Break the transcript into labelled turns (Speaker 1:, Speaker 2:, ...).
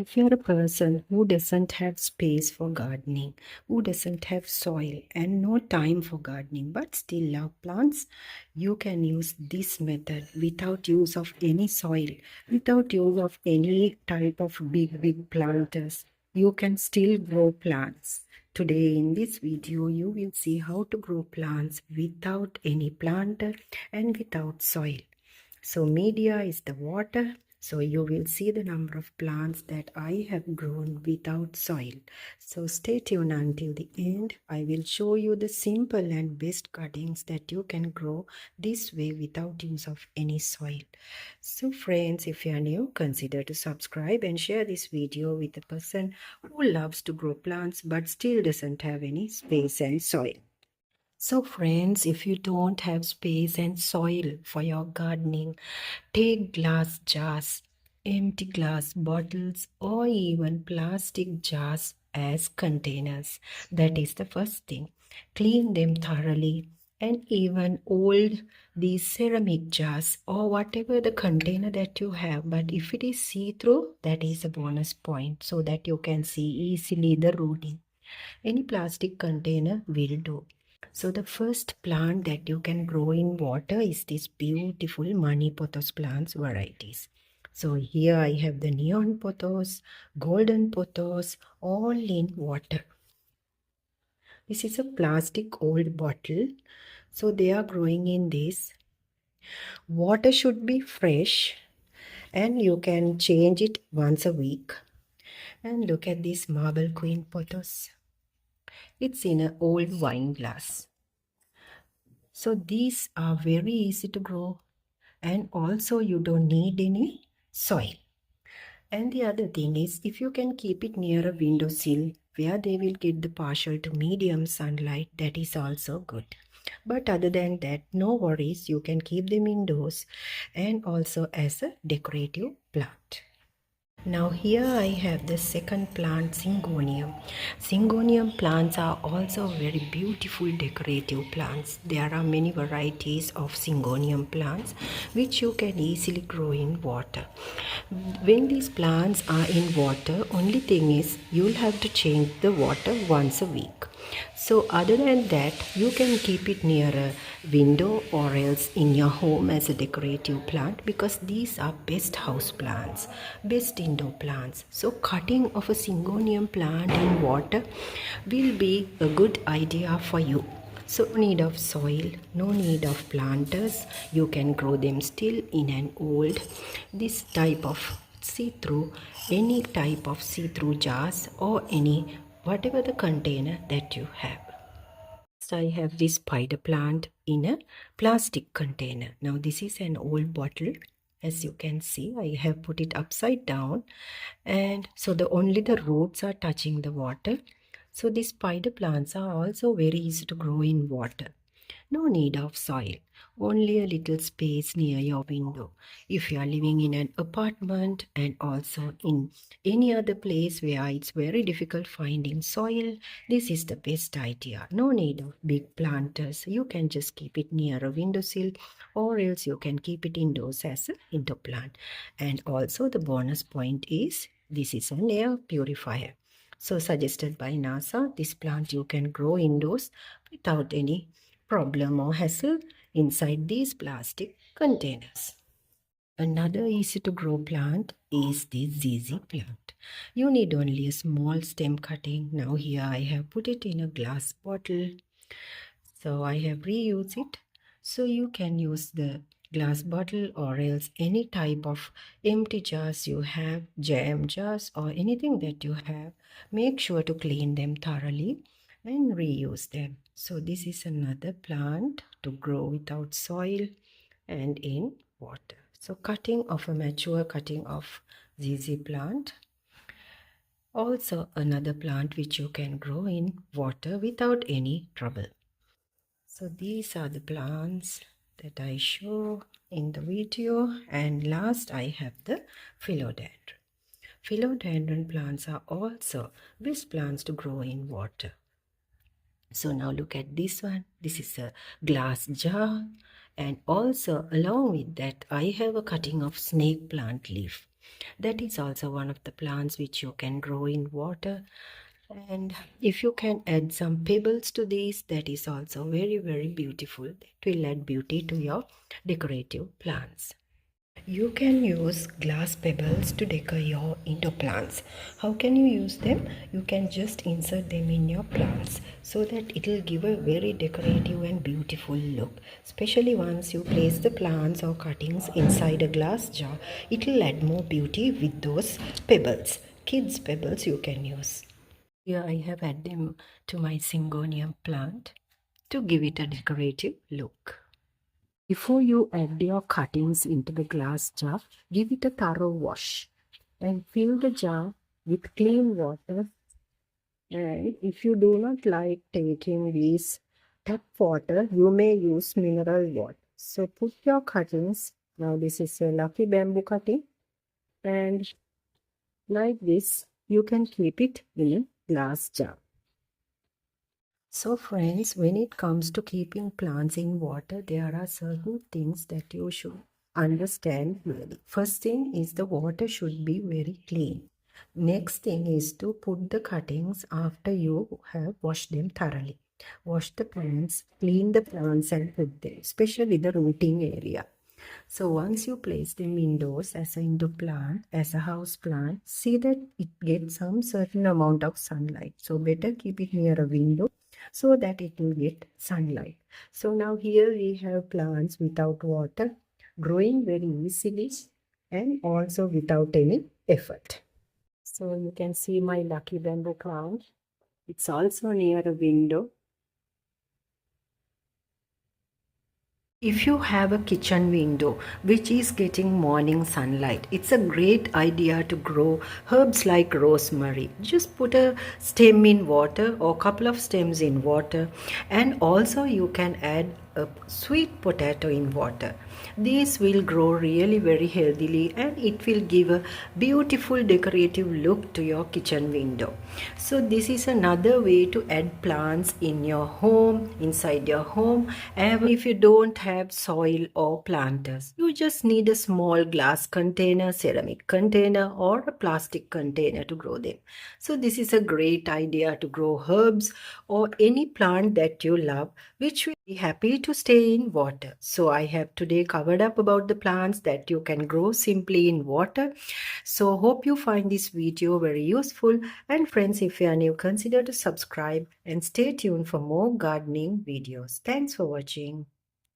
Speaker 1: If you're a person who doesn't have space for gardening, who doesn't have soil and no time for gardening but still love plants, you can use this method without use of any soil, without use of any type of big planters. You can still grow plants. Today in this video, you will see how to grow plants without any planter and without soil. So media is the water. So you will see the number of plants that I have grown without soil. So stay tuned until the end. I will show you the simple and best cuttings that you can grow this way without use of any soil. So friends, if you are new, consider to subscribe and share this video with a person who loves to grow plants but still doesn't have any space and soil. So friends, if you don't have space and soil for your gardening, take glass jars, empty glass bottles or even plastic jars as containers. That is the first thing. Clean them thoroughly and even old these ceramic jars or whatever the container that you have. But if it is see-through, that is a bonus point so that you can see easily the rooting. Any plastic container will do. So the first plant that you can grow in water is this beautiful money pothos plants varieties. So here I have the neon pothos, golden pothos, all in water. This is a plastic old bottle. So they are growing in this. Water should be fresh and you can change it once a week. And look at this marble queen pothos. It's in an old wine glass. So these are very easy to grow and also you don't need any soil. And the other thing is if you can keep it near a windowsill where they will get the partial to medium sunlight, that is also good. But other than that, no worries, you can keep them indoors and also as a decorative plant. Now here I have the second plant, Syngonium. Syngonium plants are also very beautiful decorative plants. There are many varieties of Syngonium plants which you can easily grow in water. When these plants are in water, only thing is you'll have to change the water once a week. So other than that, you can keep it near a window or else in your home as a decorative plant because these are best house plants, best indoor plants. So cutting of a Syngonium plant in water will be a good idea for you. So no need of soil, no need of planters. You can grow them still in an old, this type of see-through, any type of see-through jars or any whatever the container that you have. So I have this spider plant in a plastic container. Now this is an old bottle. As you can see, I have put it upside down and so only the roots are touching the water. So these spider plants are also very easy to grow in water. No need of soil, only a little space near your window. If you are living in an apartment and also in any other place where it's very difficult finding soil, this is the best idea. No need of big planters. You can just keep it near a windowsill or else you can keep it indoors as an indoor plant. And also the bonus point is this is an air purifier. So suggested by NASA, this plant you can grow indoors without any problem or hassle inside these plastic containers. Another easy to grow plant is the ZZ plant. You need only a small stem cutting. Now here I have put it in a glass bottle. So I have reused it. So you can use the glass bottle or else any type of empty jars you have, jam jars or anything that you have. Make sure to clean them thoroughly and reuse them. So this is another plant to grow without soil and in water. So cutting of a mature cutting of ZZ plant. Also another plant which you can grow in water without any trouble. So these are the plants that I show in the video, and last I have the philodandren. Philodandren plants are also best plants to grow in water. So now look at this one. This is a glass jar and also along with that I have a cutting of snake plant leaf. That is also one of the plants which you can grow in water. And if you can add some pebbles to this, that is also very, very beautiful. That will add beauty to your decorative plants. You can use glass pebbles to decor your indoor plants. How can you use them? You can just insert them in your plants so that it will give a very decorative and beautiful look. Especially once you place the plants or cuttings inside a glass jar, it will add more beauty with those pebbles. Kids pebbles you can use. Here I have added them to my Syngonium plant to give it a decorative look. Before you add your cuttings into the glass jar, give it a thorough wash and fill the jar with clean water. And if you do not like taking this tap water, you may use mineral water. So put your cuttings. Now this is a lucky bamboo cutting. And like this, you can keep it in a glass jar. So friends, when it comes to keeping plants in water, there are certain things that you should understand really. First thing is the water should be very clean. Next thing is to put the cuttings after you have washed them thoroughly. Wash the plants, clean the plants and put them, especially the rooting area. So once you place them indoors as an indoor plant, as a house plant, see that it gets some certain amount of sunlight. So better keep it near a window so that it will get sunlight. So now here we have plants without water, growing very easily and also without any effort. So you can see my lucky bamboo plant. It's also near a window. If you have a kitchen window which is getting morning sunlight, it's a great idea to grow herbs like rosemary. Just put a stem in water or couple of stems in water, and also you can add a sweet potato in water. These will grow really very healthily and it will give a beautiful decorative look to your kitchen window. So this is another way to add plants in your home, inside your home. And if you don't have soil or planters, you just need a small glass container, ceramic container or a plastic container to grow them. So this is a great idea to grow herbs or any plant that you love, which will be happy to stay in water. So I have today covered up about the plants that you can grow simply in water. So hope you find this video very useful, and friends, if you are new, consider to subscribe and stay tuned for more gardening videos. Thanks for watching.